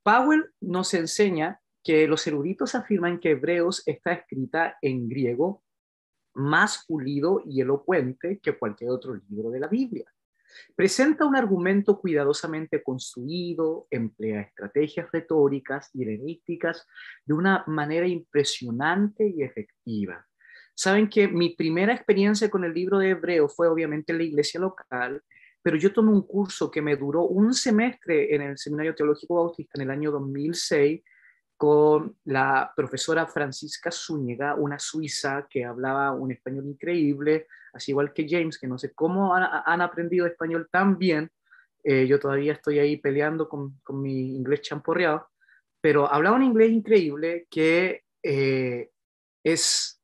Powell nos enseña que los eruditos afirman que Hebreos está escrita en griego más pulido y elocuente que cualquier otro libro de la Biblia. Presenta un argumento cuidadosamente construido, emplea estrategias retóricas y helenísticas de una manera impresionante y efectiva. Saben que mi primera experiencia con el libro de Hebreo fue obviamente en la iglesia local, pero yo tomé un curso que me duró un semestre en el Seminario Teológico Bautista en el año 2006 con la profesora Francisca Zúñiga, una suiza que hablaba un español increíble, así igual que James, que no sé cómo han aprendido español tan bien. Yo todavía estoy ahí peleando con mi inglés champorreado, pero hablaba un inglés increíble que es,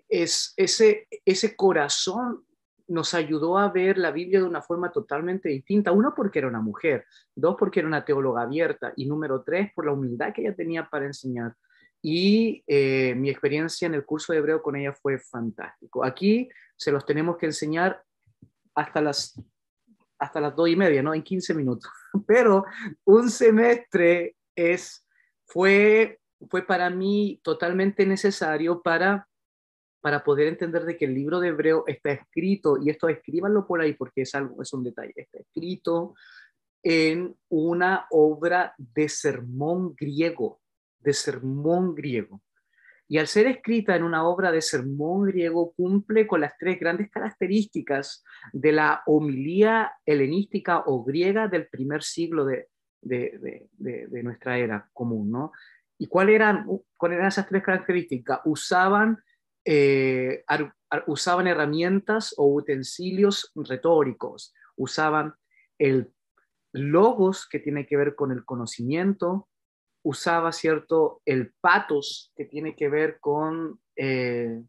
ese corazón nos ayudó a ver la Biblia de una forma totalmente distinta. Uno, porque era una mujer. Dos, porque era una teóloga abierta. Y número tres, por la humildad que ella tenía para enseñar. Y mi experiencia en el curso de hebreo con ella fue fantástico. Aquí se los tenemos que enseñar hasta las 2:30, ¿no? En 15 minutos. Pero un semestre fue para mí totalmente necesario para poder entender de que el libro de Hebreo está escrito, y esto escríbanlo por ahí porque es un detalle, está escrito en una obra de sermón griego. Y al ser escrita en una obra de sermón griego, cumple con las tres grandes características de la homilía helenística o griega del primer siglo de nuestra era común, ¿no? ¿Y cuáles eran esas tres características? Usaban herramientas o utensilios retóricos, usaban el logos, que tiene que ver con el conocimiento, usaba, ¿cierto?, el patos, que tiene que ver con el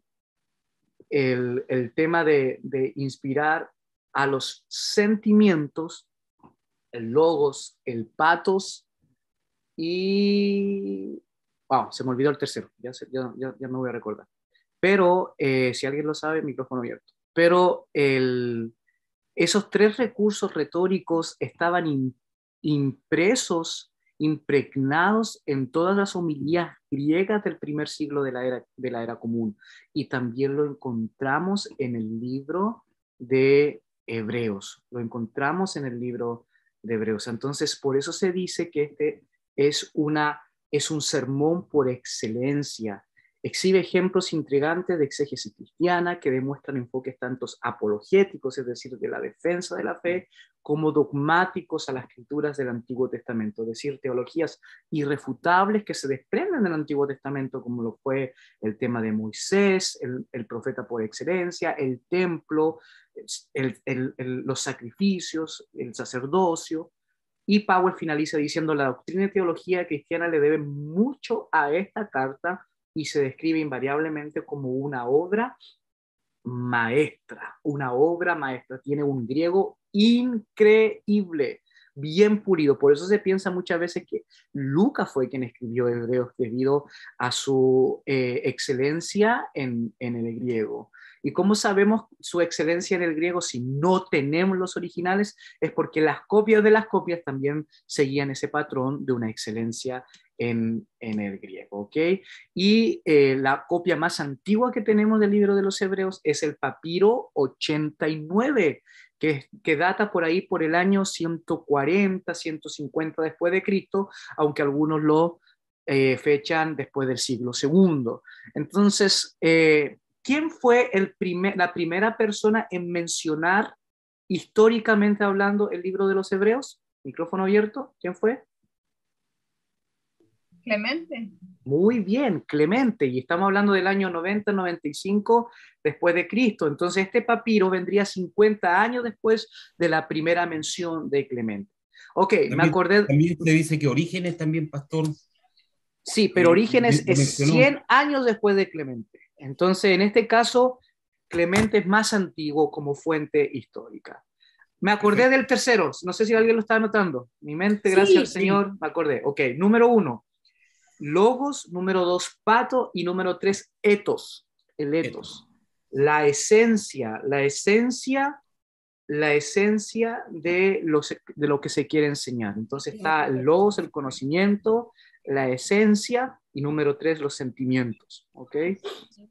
tema de inspirar a los sentimientos, el logos, el patos y... Wow, se me olvidó el tercero, ya me voy a recordar. Pero si alguien lo sabe, micrófono abierto. Pero esos tres recursos retóricos estaban impresos, impregnados en todas las homilías griegas del primer siglo de la era común. Y también lo encontramos en el libro de Hebreos. Lo encontramos en el libro de Hebreos. Entonces, por eso se dice que este es un sermón por excelencia. Exhibe ejemplos intrigantes de exégesis cristiana que demuestran enfoques tanto apologéticos, es decir, de la defensa de la fe, como dogmáticos a las escrituras del Antiguo Testamento, es decir, teologías irrefutables que se desprenden del Antiguo Testamento, como lo fue el tema de Moisés, el profeta por excelencia, el templo, los sacrificios, el sacerdocio. Y Powell finaliza diciendo: la doctrina y teología cristiana le debe mucho a esta carta y se describe invariablemente como una obra maestra, una obra maestra. Tiene un griego increíble, bien pulido. Por eso se piensa muchas veces que Lucas fue quien escribió Hebreos debido a su excelencia en el griego. ¿Y cómo sabemos su excelencia en el griego si no tenemos los originales? Es porque las copias de las copias también seguían ese patrón de una excelencia en el griego, ¿ok? Y la copia más antigua que tenemos del libro de los Hebreos es el papiro 89, que data por ahí por el año 140, 150 después de Cristo, aunque algunos lo fechan después del siglo segundo. Entonces, ¿quién fue la primera persona en mencionar históricamente hablando el libro de los Hebreos? Micrófono abierto, ¿quién fue? Clemente. Muy bien, Clemente, y estamos hablando del año 90-95 después de Cristo. Entonces, este papiro vendría 50 años después de la primera mención de Clemente. Ok, me También, acordé. también se dice que Orígenes también, pastor, Sí, pero Orígenes lo es mencionó. 100 años después de Clemente. Entonces, en este caso, Clemente es más antiguo como fuente histórica. Me acordé Perfecto. del tercero, no sé si alguien lo está anotando. Mi mente, gracias al Sí, Sí, Señor, me acordé. Ok, número 1, logos; número 2, pato; y número 3, etos, el esto. etos. La esencia la esencia de lo que se quiere enseñar. Entonces está el logos, el conocimiento, la esencia, y número 3, los sentimientos, ¿ok? Sí.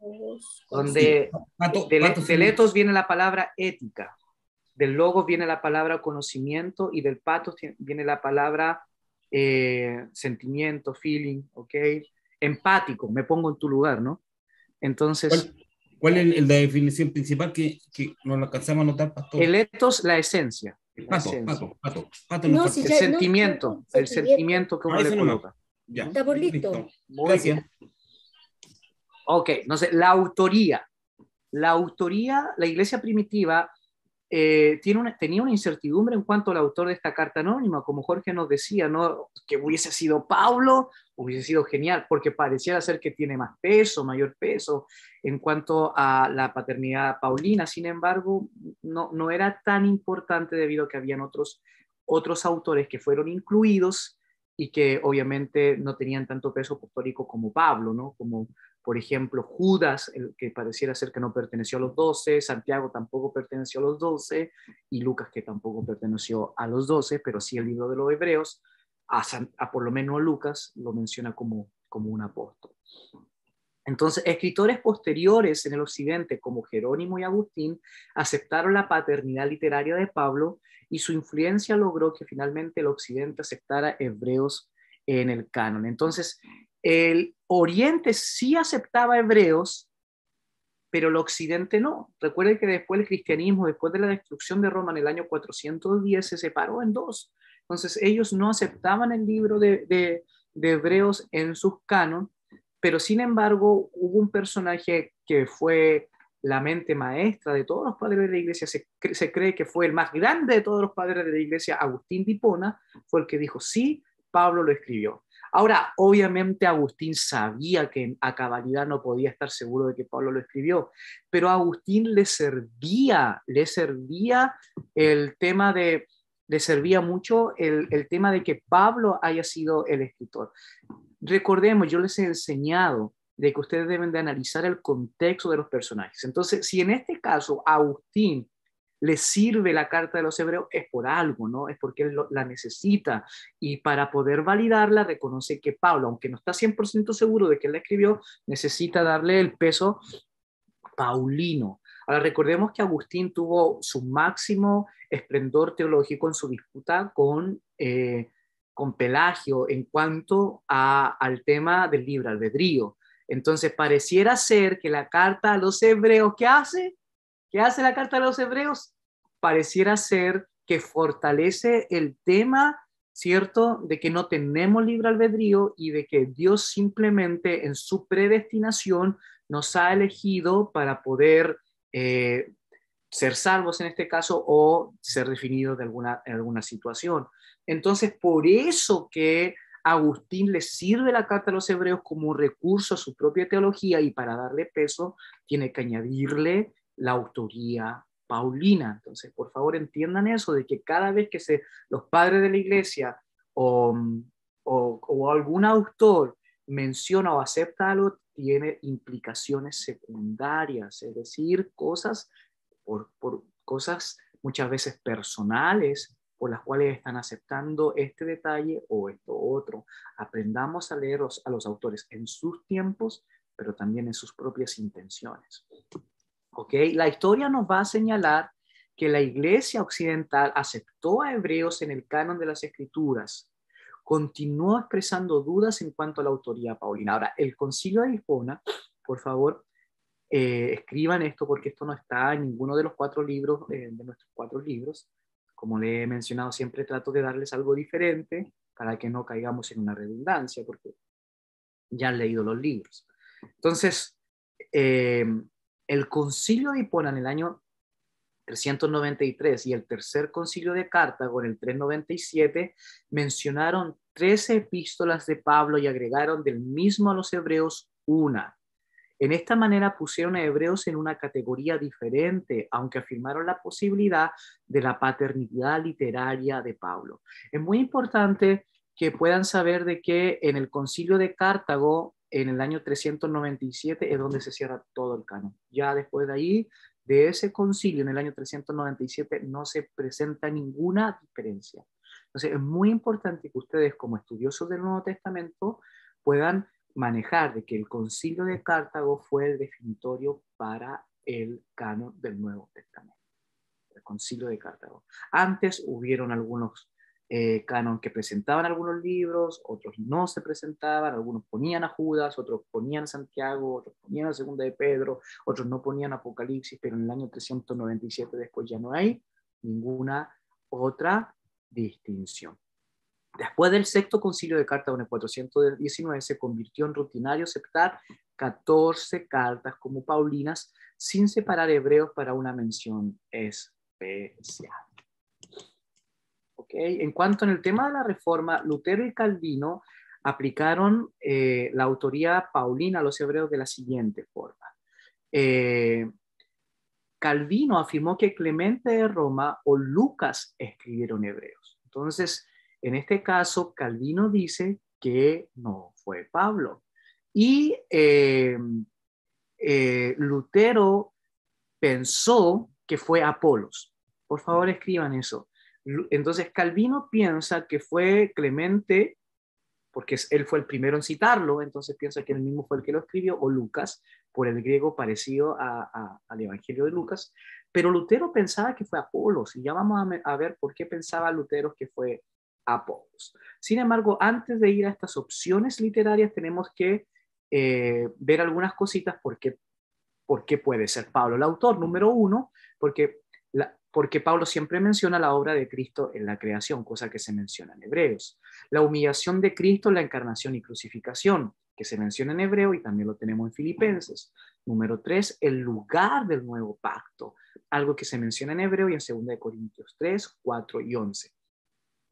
Donde Pato, del ethos viene la palabra ética, del logos viene la palabra conocimiento, y del pathos viene la palabra sentimiento, feeling, ¿ok? Empático, me pongo en tu lugar, ¿no? Entonces, ¿cuál es la definición principal que no lo alcanzamos a notar, pastor? el ethos, la esencia, la Pato, esencia. pato, pato, pato nos No, falta. si El ya, no, sentimiento, el sentimiento. sentimiento que uno Ah, le eso nomás. coloca. Ya, Estamos listos. listo. Muy Gracias. bien. Ok, entonces la autoría. La autoría, la iglesia primitiva tenía una incertidumbre en cuanto al autor de esta carta anónima, como Jorge nos decía, ¿no? Que hubiese sido Pablo, hubiese sido genial, porque pareciera ser que tiene más peso, mayor peso en cuanto a la paternidad paulina. Sin embargo, no era tan importante debido a que habían otros autores que fueron incluidos y que obviamente no tenían tanto peso apostólico como Pablo, ¿no? Como por ejemplo, Judas, el que pareciera ser que no perteneció a los 12, Santiago tampoco perteneció a los 12, y Lucas, que tampoco perteneció a los 12, pero sí el libro de los Hebreos, por lo menos Lucas lo menciona como un apóstol. Entonces, escritores posteriores en el occidente, como Jerónimo y Agustín, aceptaron la paternidad literaria de Pablo, y su influencia logró que finalmente el occidente aceptara Hebreos en el canon. Entonces, el Oriente sí aceptaba hebreos, pero el Occidente no. Recuerden que después el cristianismo, después de la destrucción de Roma en el año 410, se separó en dos. Entonces ellos no aceptaban el libro de Hebreos en sus canon, pero sin embargo hubo un personaje que fue la mente maestra de todos los padres de la iglesia, se cree que fue el más grande de todos los padres de la iglesia, Agustín de Hipona, fue el que dijo, sí, Pablo lo escribió. Ahora, obviamente Agustín sabía que a cabalidad no podía estar seguro de que Pablo lo escribió, pero a Agustín le servía el tema le servía mucho el tema de que Pablo haya sido el escritor. Recordemos, yo les he enseñado de que ustedes deben de analizar el contexto de los personajes. Entonces, si en este caso a Agustín le sirve la carta de los hebreos, es por algo, ¿no? Es porque él la necesita, y para poder validarla reconoce que Pablo, aunque no está 100% seguro de que él la escribió, necesita darle el peso paulino. Ahora recordemos que Agustín tuvo su máximo esplendor teológico en su disputa con Pelagio en cuanto al tema del libre albedrío. Entonces pareciera ser que la carta a los hebreos, ¿qué hace? ¿Qué hace la carta a los hebreos? Pareciera ser que fortalece el tema, ¿cierto?, de que no tenemos libre albedrío y de que Dios simplemente en su predestinación nos ha elegido para poder ser salvos en este caso o ser definidos en alguna situación. Entonces, por eso que Agustín le sirve la carta a los hebreos como un recurso a su propia teología, y para darle peso tiene que añadirle la autoría paulina. Entonces, por favor, entiendan eso, de que cada vez que los padres de la iglesia o algún autor menciona o acepta algo, tiene implicaciones secundarias, es decir, cosas por cosas muchas veces personales por las cuales están aceptando este detalle o esto otro. Aprendamos a leer a los autores en sus tiempos, pero también en sus propias intenciones. ¿Ok? La historia nos va a señalar que la iglesia occidental aceptó a hebreos en el canon de las escrituras, continuó expresando dudas en cuanto a la autoría paulina. Ahora, el concilio de Hipona, por favor, escriban esto, porque esto no está en ninguno de los 4 libros, de nuestros 4 libros. Como le he mencionado, siempre trato de darles algo diferente para que no caigamos en una redundancia, porque ya han leído los libros. Entonces, el concilio de Hipona en el año 393 y el tercer concilio de Cartago en el 397 mencionaron 13 epístolas de Pablo y agregaron del mismo a los hebreos una. En esta manera pusieron a hebreos en una categoría diferente, aunque afirmaron la posibilidad de la paternidad literaria de Pablo. Es muy importante que puedan saber de que en el concilio de Cartago, en el año 397, es donde se cierra todo el canon. Ya después de ahí, de ese concilio en el año 397 no se presenta ninguna diferencia. Entonces es muy importante que ustedes como estudiosos del Nuevo Testamento puedan manejar de que el concilio de Cartago fue el definitorio para el canon del Nuevo Testamento, el concilio de Cartago. Antes hubieron algunos canon que presentaban algunos libros, otros no se presentaban, algunos ponían a Judas, otros ponían a Santiago, otros ponían a Segunda de Pedro, otros no ponían Apocalipsis, pero en el año 397 después ya no hay ninguna otra distinción. Después del sexto concilio de Cartago en el 419 se convirtió en rutinario aceptar 14 cartas como paulinas sin separar hebreos para una mención especial. ¿Okay? En cuanto en el tema de la reforma, Lutero y Calvino aplicaron la autoría paulina a los hebreos de la siguiente forma. Calvino afirmó que Clemente de Roma o Lucas escribieron hebreos. Entonces, en este caso, Calvino dice que no fue Pablo. Y Lutero pensó que fue Apolos. Por favor, escriban eso. Entonces, Calvino piensa que fue Clemente, porque él fue el primero en citarlo, entonces piensa que él mismo fue el que lo escribió, o Lucas, por el griego parecido al Evangelio de Lucas, pero Lutero pensaba que fue Apolos, y ya vamos a ver por qué pensaba Lutero que fue Apolos. Sin embargo, antes de ir a estas opciones literarias, tenemos que ver algunas cositas por qué puede ser Pablo el autor. Número uno, porque Pablo siempre menciona la obra de Cristo en la creación, cosa que se menciona en Hebreos. La humillación de Cristo en la encarnación y crucificación, que se menciona en Hebreo y también lo tenemos en Filipenses. Número 3, el lugar del nuevo pacto, algo que se menciona en Hebreo y en 2 Corintios 3, 4 y 11.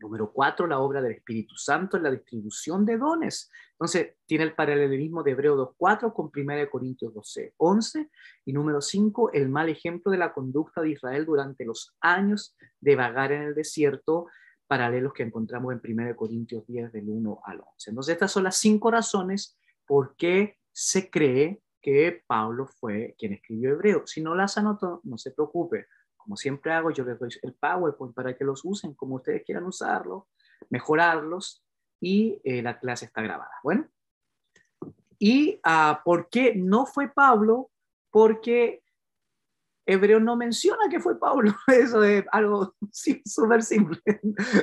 Número 4, la obra del Espíritu Santo en la distribución de dones. Entonces, tiene el paralelismo de Hebreo 2.4 con 1 Corintios 12.11. Y número 5, el mal ejemplo de la conducta de Israel durante los años de vagar en el desierto, paralelos que encontramos en 1 Corintios 10 del 1 al 11. Entonces, estas son las 5 razones por qué se cree que Pablo fue quien escribió Hebreo. Si no las anotó, no se preocupe. Como siempre hago, yo les doy el PowerPoint para que los usen como ustedes quieran usarlo, mejorarlos, y la clase está grabada. Bueno, ¿y por qué no fue Pablo? Porque Hebreo no menciona que fue Pablo. Eso es algo súper simple.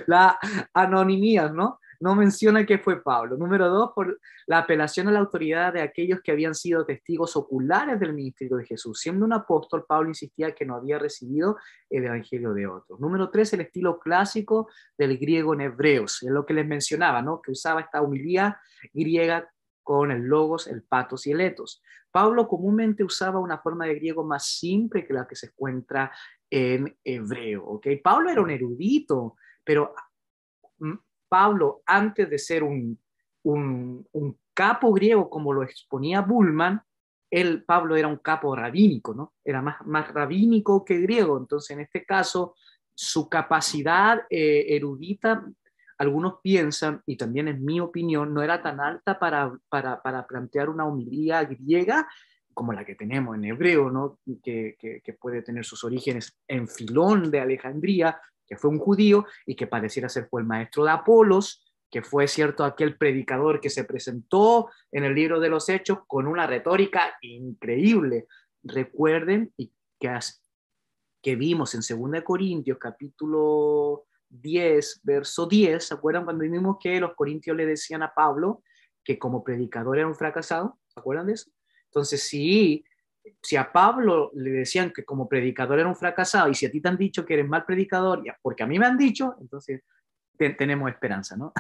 La anonimidad, ¿no? No menciona que fue Pablo. Número 2, por la apelación a la autoridad de aquellos que habían sido testigos oculares del ministerio de Jesús. Siendo un apóstol, Pablo insistía que no había recibido el evangelio de otros. Número 3, el estilo clásico del griego en Hebreos. Es lo que les mencionaba, ¿no? Que usaba esta homilía griega con el logos, el patos y el etos. Pablo comúnmente usaba una forma de griego más simple que la que se encuentra en hebreo. ¿Okay? Pablo era un erudito, pero Pablo, antes de ser un capo griego como lo exponía Bullman, Pablo era un capo rabínico, ¿no? Era más rabínico que griego. Entonces, en este caso, su capacidad erudita, algunos piensan, y también en mi opinión, no era tan alta para plantear una homilía griega como la que tenemos en hebreo, ¿no? que puede tener sus orígenes en Filón de Alejandría, que fue un judío y que pareciera ser fue el maestro de Apolos, que fue cierto aquel predicador que se presentó en el libro de los Hechos con una retórica increíble. Recuerden que vimos en 2 Corintios capítulo 10, verso 10, ¿se acuerdan cuando vimos que los corintios le decían a Pablo que como predicador era un fracasado? ¿Se acuerdan de eso? Entonces, si a Pablo le decían que como predicador era un fracasado, y si a ti te han dicho que eres mal predicador, porque a mí me han dicho, entonces tenemos esperanza, ¿no?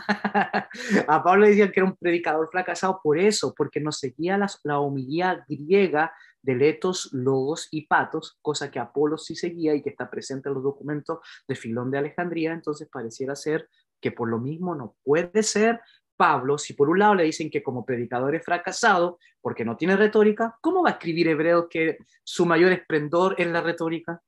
A Pablo le decían que era un predicador fracasado por eso, porque no seguía la homilía griega de letos, logos y patos, cosa que Apolo sí seguía y que está presente en los documentos de Filón de Alejandría. Entonces pareciera ser que por lo mismo no puede ser Pablo. Si por un lado le dicen que como predicador es fracasado porque no tiene retórica, ¿cómo va a escribir Hebreos que su mayor esplendor es la retórica?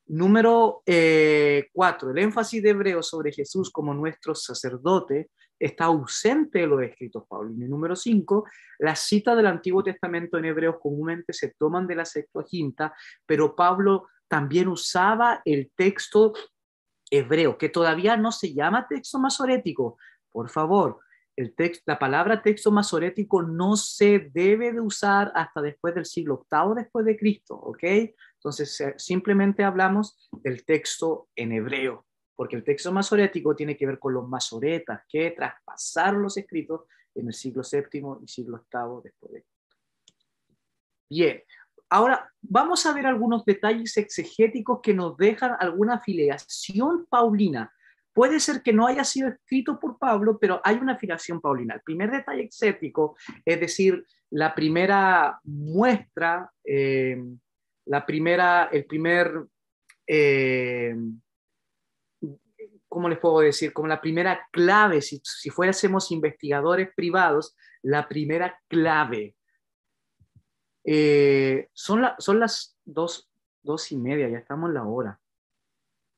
Número 4, el énfasis de Hebreos sobre Jesús como nuestro sacerdote está ausente de los escritos paulinos. Y número 5, las citas del Antiguo Testamento en hebreos comúnmente se toman de la Septuaginta, pero Pablo también usaba el texto hebreo, que todavía no se llama texto masorético. Por favor, la palabra texto masorético no se debe de usar hasta después del siglo VIII después de Cristo, ¿ok? Entonces, simplemente hablamos del texto en hebreo, porque el texto masorético tiene que ver con los masoretas que traspasaron los escritos en el siglo VII y siglo VIII después de Cristo. Bien, ahora vamos a ver algunos detalles exegéticos que nos dejan alguna filiación paulina. Puede ser que no haya sido escrito por Pablo, pero hay una filiación paulina. El primer detalle exegético, es decir, la primera muestra, ¿cómo les puedo decir? Como la primera clave, si fuésemos investigadores privados, la primera clave. Son las 2:30, ya estamos en la hora.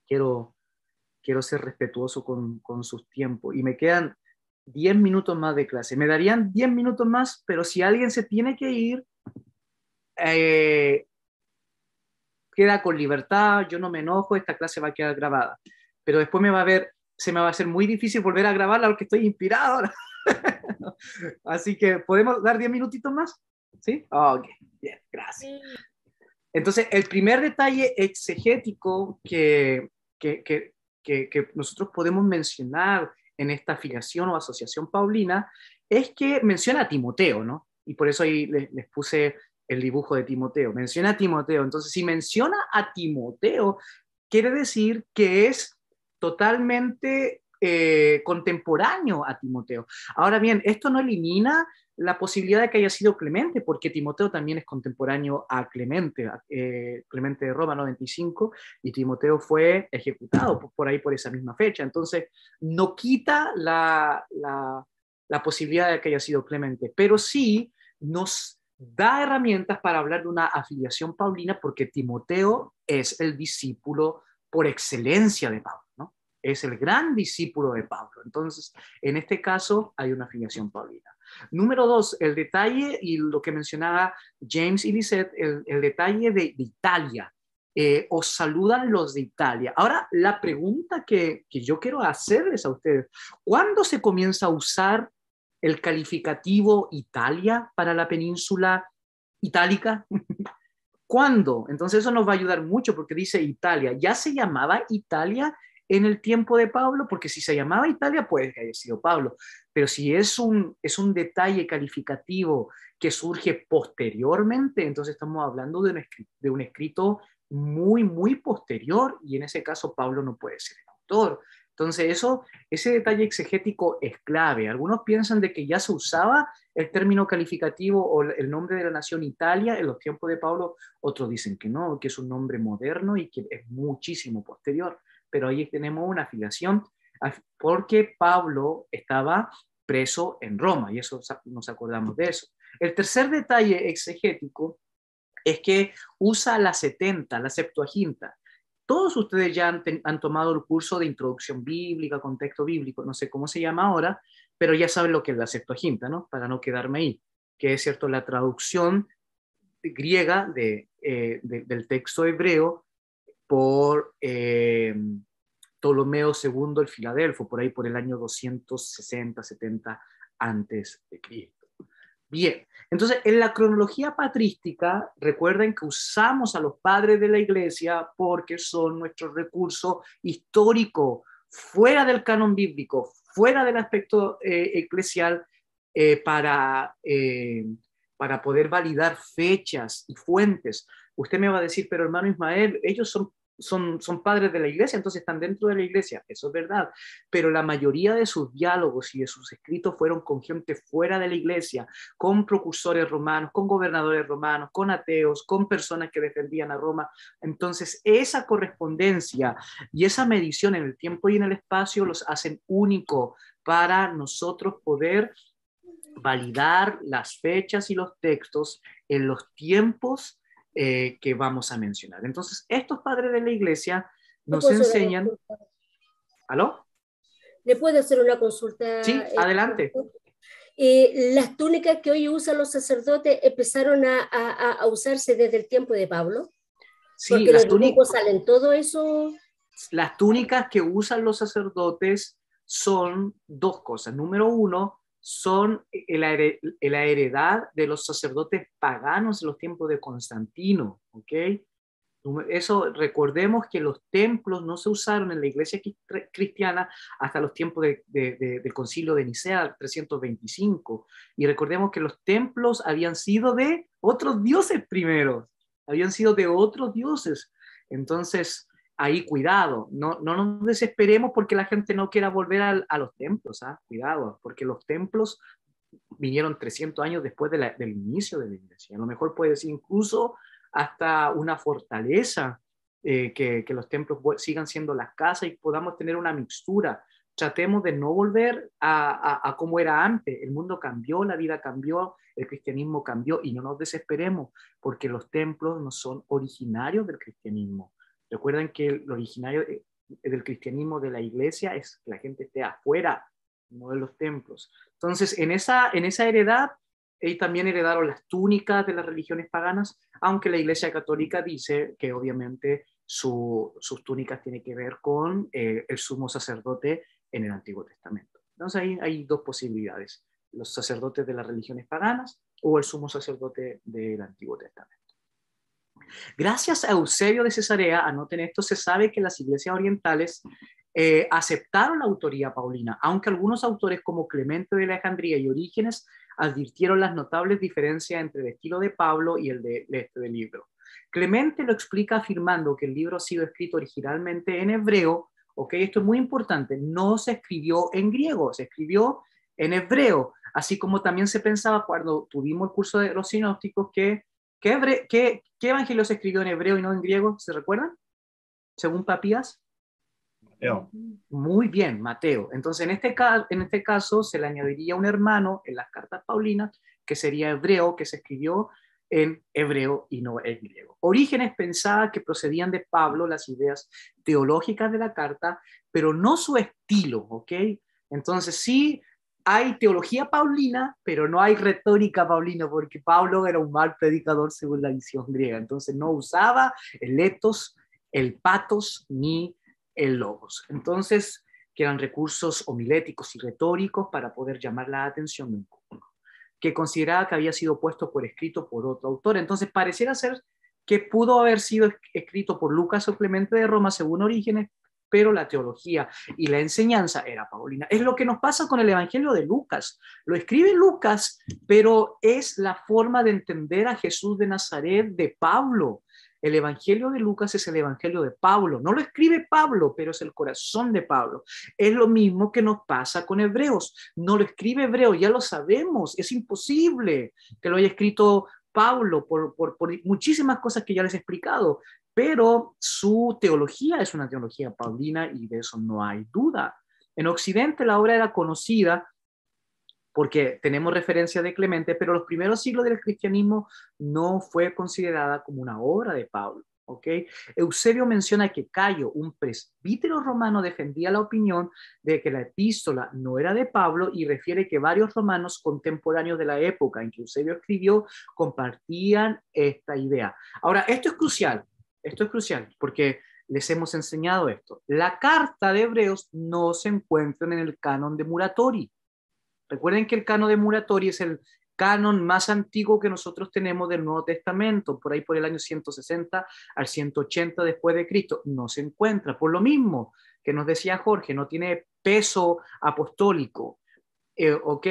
Quiero ser respetuoso con sus tiempos. Y me quedan 10 minutos más de clase. Me darían 10 minutos más, pero si alguien se tiene que ir, queda con libertad, yo no me enojo, esta clase va a quedar grabada. Pero después se me va a hacer muy difícil volver a grabarla porque estoy inspirado ahora. Así que, ¿podemos dar 10 minutitos más? ¿Sí? Ok, bien, gracias. Entonces, el primer detalle exegético que nosotros podemos mencionar en esta filiación o asociación paulina es que menciona a Timoteo, ¿no? Y por eso ahí les puse el dibujo de Timoteo. Menciona a Timoteo. Entonces, si menciona a Timoteo, quiere decir que es totalmente contemporáneo a Timoteo. Ahora bien, esto no elimina la posibilidad de que haya sido Clemente, porque Timoteo también es contemporáneo a Clemente, Clemente de Roma 95, y Timoteo fue ejecutado por ahí por esa misma fecha. Entonces, no quita la posibilidad de que haya sido Clemente, pero sí nos da herramientas para hablar de una afiliación paulina, porque Timoteo es el discípulo por excelencia de Pablo, ¿no? Es el gran discípulo de Pablo. Entonces, en este caso, hay una afiliación paulina. Número 2, el detalle y lo que mencionaba James y Lisette, el detalle de Italia. Os saludan los de Italia. Ahora, la pregunta que yo quiero hacerles a ustedes, ¿cuándo se comienza a usar el calificativo Italia para la península itálica? ¿Cuándo? Entonces eso nos va a ayudar mucho porque dice Italia. ¿Ya se llamaba Italia en el tiempo de Pablo? Porque si se llamaba Italia, puede que haya sido Pablo. Pero si es un detalle calificativo que surge posteriormente, entonces estamos hablando de un escrito muy, muy posterior, y en ese caso Pablo no puede ser el autor. Entonces ese detalle exegético es clave. Algunos piensan de que ya se usaba el término calificativo o el nombre de la nación Italia en los tiempos de Pablo. Otros dicen que no, que es un nombre moderno y que es muchísimo posterior. Pero ahí tenemos una afiliación porque Pablo estaba preso en Roma, y eso nos acordamos de eso. El tercer detalle exegético es que usa la 70, la Septuaginta. Todos ustedes ya han tomado el curso de introducción bíblica, contexto bíblico, no sé cómo se llama ahora, pero ya saben lo que es la Septuaginta, ¿no? Para no quedarme ahí, que es cierto, la traducción griega del texto hebreo por Ptolomeo II el Filadelfo, por ahí por el año 260-70 antes de Cristo. Bien, entonces en la cronología patrística, recuerden que usamos a los padres de la iglesia porque son nuestro recurso histórico, fuera del canon bíblico, fuera del aspecto eclesial, para poder validar fechas y fuentes. Usted me va a decir, pero hermano Ismael, ellos son padres de la iglesia, entonces están dentro de la iglesia. Eso es verdad, pero la mayoría de sus diálogos y de sus escritos fueron con gente fuera de la iglesia, con procursores romanos, con gobernadores romanos, con ateos, con personas que defendían a Roma. Entonces, esa correspondencia y esa medición en el tiempo y en el espacio los hacen único para nosotros poder validar las fechas y los textos en los tiempos que vamos a mencionar. Entonces, estos padres de la iglesia nos enseñan... ¿Aló? ¿Le puedo hacer una consulta? Sí, adelante. Las túnicas que hoy usan los sacerdotes empezaron a usarse desde el tiempo de Pablo, Sí, porque los dibujos salen todo eso. Las túnicas que usan los sacerdotes son dos cosas. Número uno, son la heredad de los sacerdotes paganos en los tiempos de Constantino, ¿ok? Eso, recordemos que los templos no se usaron en la iglesia cristiana hasta los tiempos del concilio de Nicea, 325. Y recordemos que los templos habían sido de otros dioses primero, habían sido de otros dioses. Entonces, ahí cuidado, no nos desesperemos porque la gente no quiera volver a los templos, ¿ah? Cuidado, porque los templos vinieron 300 años después del inicio de la iglesia. A lo mejor puede ser incluso hasta una fortaleza, que los templos sigan siendo las casas y podamos tener una mixtura. Tratemos de no volver a como era antes. El mundo cambió, la vida cambió, el cristianismo cambió y no nos desesperemos porque los templos no son originarios del cristianismo. Recuerden que el originario del cristianismo de la iglesia es que la gente esté afuera, no de los templos. Entonces, en esa heredad, ellos también heredaron las túnicas de las religiones paganas, aunque la Iglesia Católica dice que obviamente sus túnicas tienen que ver con el sumo sacerdote en el Antiguo Testamento. Entonces hay dos posibilidades, los sacerdotes de las religiones paganas o el sumo sacerdote del Antiguo Testamento. Gracias a Eusebio de Cesarea, anoten esto, se sabe que las iglesias orientales aceptaron la autoría paulina, aunque algunos autores como Clemente de Alejandría y Orígenes advirtieron las notables diferencias entre el estilo de Pablo y el de este del libro. Clemente lo explica afirmando que el libro ha sido escrito originalmente en hebreo, ¿ok? Esto es muy importante, no se escribió en griego, se escribió en hebreo, así como también se pensaba cuando tuvimos el curso de los sinópticos ¿qué evangelio se escribió en hebreo y no en griego? ¿Se recuerdan? Según Papías. Mateo. Muy bien, Mateo. Entonces, en este caso, se le añadiría un hermano en las cartas paulinas, que sería hebreo, que se escribió en hebreo y no en griego. Orígenes pensaba que procedían de Pablo las ideas teológicas de la carta, pero no su estilo, ¿ok? Entonces, sí hay teología paulina, pero no hay retórica paulina, porque Pablo era un mal predicador según la visión griega. Entonces, no usaba el etos, el patos, ni el logos. Entonces, que eran recursos homiléticos y retóricos para poder llamar la atención de un público, que consideraba que había sido puesto por escrito por otro autor. Entonces, pareciera ser que pudo haber sido escrito por Lucas o Clemente de Roma, según Orígenes, pero la teología y la enseñanza era paulina. Es lo que nos pasa con el Evangelio de Lucas. Lo escribe Lucas, pero es la forma de entender a Jesús de Nazaret de Pablo. El Evangelio de Lucas es el Evangelio de Pablo. No lo escribe Pablo, pero es el corazón de Pablo. Es lo mismo que nos pasa con Hebreos. No lo escribe Hebreo, ya lo sabemos. Es imposible que lo haya escrito Pablo por muchísimas cosas que ya les he explicado, pero su teología es una teología paulina y de eso no hay duda. En Occidente la obra era conocida porque tenemos referencia de Clemente, pero los primeros siglos del cristianismo no fue considerada como una obra de Pablo. ¿Okay? Eusebio menciona que Cayo, un presbítero romano, defendía la opinión de que la epístola no era de Pablo y refiere que varios romanos contemporáneos de la época en que Eusebio escribió compartían esta idea. Ahora, esto es crucial porque les hemos enseñado esto. La carta de Hebreos no se encuentra en el canon de Muratori. Recuerden que el canon de Muratori es el canon más antiguo que nosotros tenemos del Nuevo Testamento, por ahí por el año 160 al 180 después de Cristo. No se encuentra, por lo mismo que nos decía Jorge, no tiene peso apostólico. ¿Ok?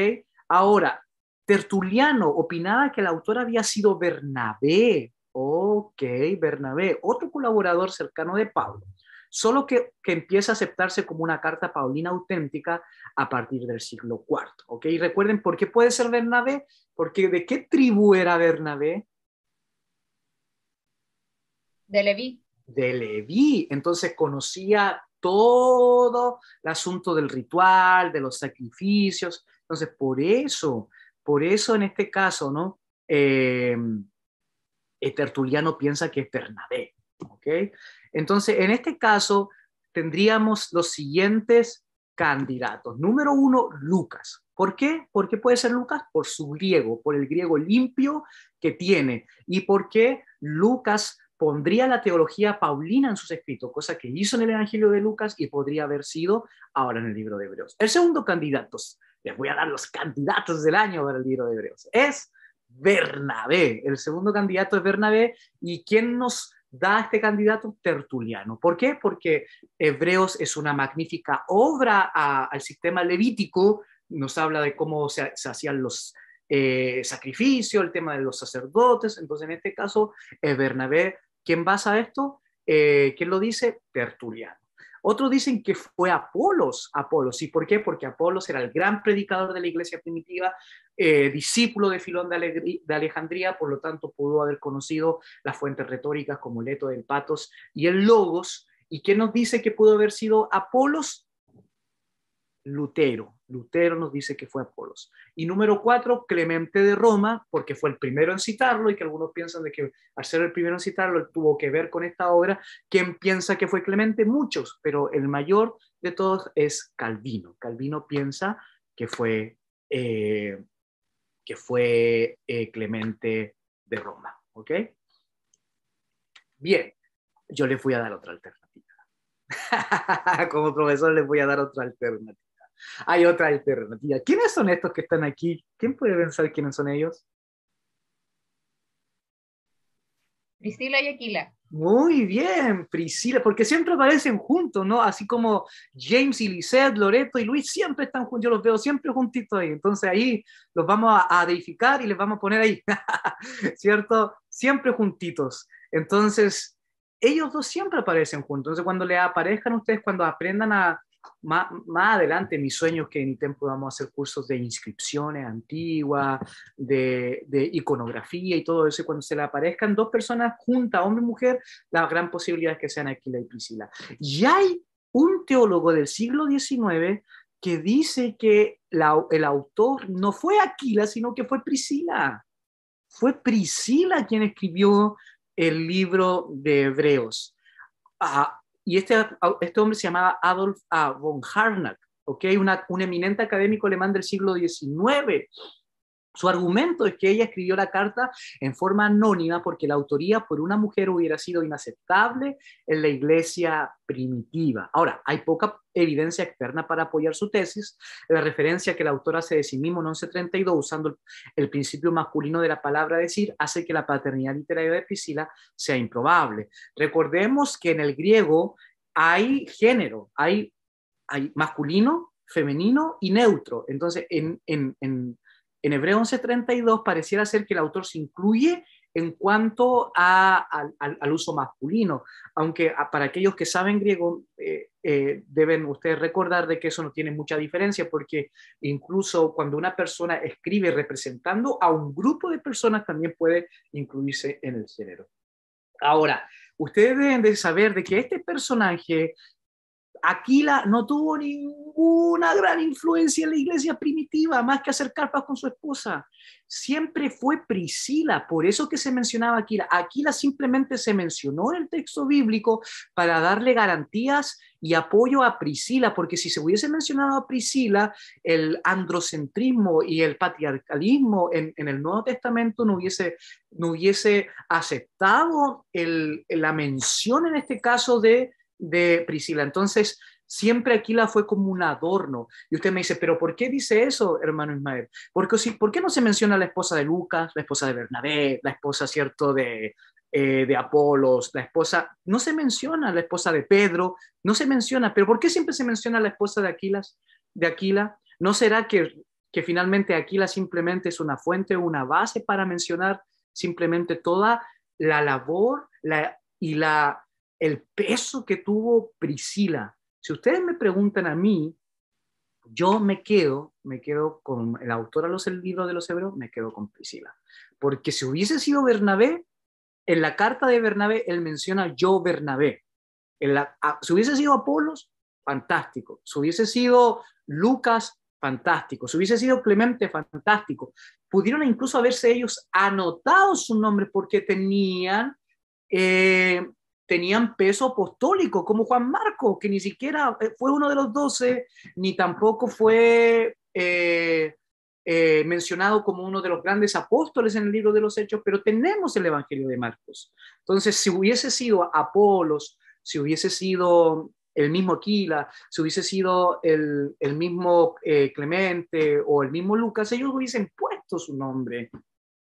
Ahora, Tertuliano opinaba que el autor había sido Bernabé. Ok, Bernabé, otro colaborador cercano de Pablo. Solo que empieza a aceptarse como una carta paulina auténtica a partir del siglo IV. ¿Ok? Y recuerden, ¿por qué puede ser Bernabé? Porque ¿de qué tribu era Bernabé? De Leví. De Leví. Entonces conocía todo el asunto del ritual, de los sacrificios. Entonces, por eso en este caso, ¿no? Tertuliano piensa que es Bernabé. ¿Ok? Entonces, en este caso, tendríamos los siguientes candidatos. Número 1, Lucas. ¿Por qué? ¿Por qué puede ser Lucas? Por su griego, por el griego limpio que tiene. ¿Y por qué Lucas pondría la teología paulina en sus escritos? Cosa que hizo en el Evangelio de Lucas y podría haber sido ahora en el libro de Hebreos. El segundo candidato, les voy a dar los candidatos del año para el libro de Hebreos, es Bernabé. El segundo candidato es Bernabé. ¿Y quién nos da este candidato? Tertuliano. ¿Por qué? Porque Hebreos es una magnífica obra al sistema levítico. Nos habla de cómo se hacían los sacrificios, el tema de los sacerdotes. Entonces, en este caso, Bernabé. ¿Quién basa esto? ¿Quién lo dice? Tertuliano. Otros dicen que fue Apolos. ¿Y por qué? Porque Apolos era el gran predicador de la iglesia primitiva, discípulo de Filón de Alejandría, por lo tanto pudo haber conocido las fuentes retóricas como el Eto del Patos y el Logos. ¿Y quién nos dice que pudo haber sido Apolos? Lutero. Lutero nos dice que fue Apolos. Y número 4, Clemente de Roma, porque fue el primero en citarlo, y que algunos piensan de que al ser el primero en citarlo, él tuvo que ver con esta obra. ¿Quién piensa que fue Clemente? Muchos, pero el mayor de todos es Calvino. Calvino piensa que fue Clemente de Roma. ¿Ok? Bien, yo les voy a dar otra alternativa. Como profesor les voy a dar otra alternativa. Hay otra alternativa. ¿Quiénes son estos que están aquí? ¿Quién puede pensar quiénes son ellos? Priscila y Aquila. Muy bien, Priscila, porque siempre aparecen juntos, ¿no? Así como James y Lisette, Loreto y Luis siempre están juntos, yo los veo siempre juntitos ahí. Entonces ahí los vamos a edificar y les vamos a poner ahí, ¿cierto? Siempre juntitos. Entonces, ellos dos siempre aparecen juntos. Entonces, cuando les aparezcan ustedes, cuando aprendan más adelante, mi sueño es que en ITEM podamos hacer cursos de inscripciones antiguas, de iconografía y todo eso, y cuando se le aparezcan dos personas juntas, hombre y mujer, la gran posibilidad es que sean Aquila y Priscila. Y hay un teólogo del siglo XIX que dice que el autor no fue Aquila, sino que fue Priscila. Fue Priscila quien escribió el libro de Hebreos. Y este hombre se llamaba Adolf von Harnack, ¿okay? Un eminente académico alemán del siglo XIX. Su argumento es que ella escribió la carta en forma anónima porque la autoría por una mujer hubiera sido inaceptable en la iglesia primitiva. Ahora, hay poca evidencia externa para apoyar su tesis. La referencia que la autora hace de sí mismo en 1132, usando el principio masculino de la palabra decir, hace que la paternidad literaria de Priscila sea improbable. Recordemos que en el griego hay género, hay masculino, femenino y neutro. Entonces, en Hebreo 11:32 pareciera ser que el autor se incluye en cuanto al uso masculino, aunque para aquellos que saben griego deben ustedes recordar de que eso no tiene mucha diferencia, porque incluso cuando una persona escribe representando a un grupo de personas también puede incluirse en el género. Ahora, ustedes deben de saber de que este personaje Aquila no tuvo ninguna gran influencia en la iglesia primitiva, más que hacer carpas con su esposa. Siempre fue Priscila, por eso que se mencionaba Aquila. Aquila simplemente se mencionó en el texto bíblico para darle garantías y apoyo a Priscila, porque si se hubiese mencionado a Priscila, el androcentrismo y el patriarcalismo en el Nuevo Testamento no hubiese aceptado la mención en este caso de Priscila. Entonces, siempre Aquila fue como un adorno. Y usted me dice, ¿pero por qué dice eso, hermano Ismael? ¿Por qué no se menciona la esposa de Lucas, la esposa de Bernabé, la esposa, cierto, de Apolos, la esposa? No se menciona la esposa de Pedro, no se menciona. ¿Pero por qué siempre se menciona la esposa de Aquila? ¿No será que finalmente Aquila simplemente es una fuente, una base para mencionar simplemente toda la labor el peso que tuvo Priscila? Si ustedes me preguntan a mí, yo me quedo con el autor a el libro de los Hebreos, me quedo con Priscila. Porque si hubiese sido Bernabé, en la carta de Bernabé, él menciona yo Bernabé. Si hubiese sido Apolos, fantástico. Si hubiese sido Lucas, fantástico. Si hubiese sido Clemente, fantástico. Pudieron incluso haberse ellos anotado su nombre porque tenían tenían peso apostólico, como Juan Marcos, que ni siquiera fue uno de los 12, ni tampoco fue mencionado como uno de los grandes apóstoles en el libro de los Hechos, pero tenemos el Evangelio de Marcos. Entonces, si hubiese sido Apolos, si hubiese sido el mismo Aquila, si hubiese sido el mismo Clemente o el mismo Lucas, ellos hubiesen puesto su nombre,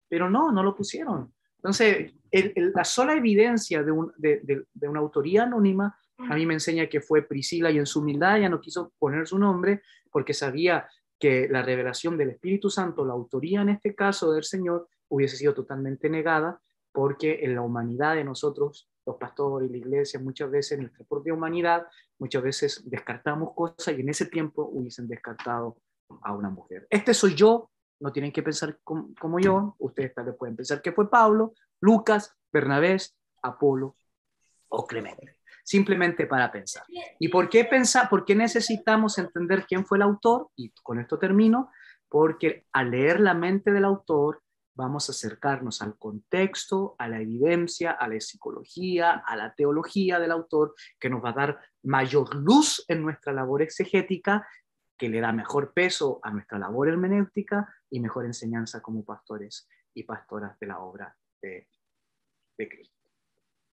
pero no lo pusieron. Entonces, la sola evidencia de una autoría anónima a mí me enseña que fue Priscila, y en su humildad ya no quiso poner su nombre porque sabía que la revelación del Espíritu Santo, la autoría en este caso del Señor, hubiese sido totalmente negada, porque en la humanidad de nosotros, los pastores y la iglesia, muchas veces, en nuestra propia humanidad, muchas veces descartamos cosas, y en ese tiempo hubiesen descartado a una mujer. Este soy yo, no tienen que pensar como yo, ustedes tal vez pueden pensar que fue Pablo, Lucas, Bernabé, Apolo o Clemente, simplemente para pensar. ¿Y por qué pensar? ¿Por qué necesitamos entender quién fue el autor? Y con esto termino, porque al leer la mente del autor vamos a acercarnos al contexto, a la evidencia, a la psicología, a la teología del autor, que nos va a dar mayor luz en nuestra labor exegética, que le da mejor peso a nuestra labor hermenéutica y mejor enseñanza como pastores y pastoras de la obra de Cristo.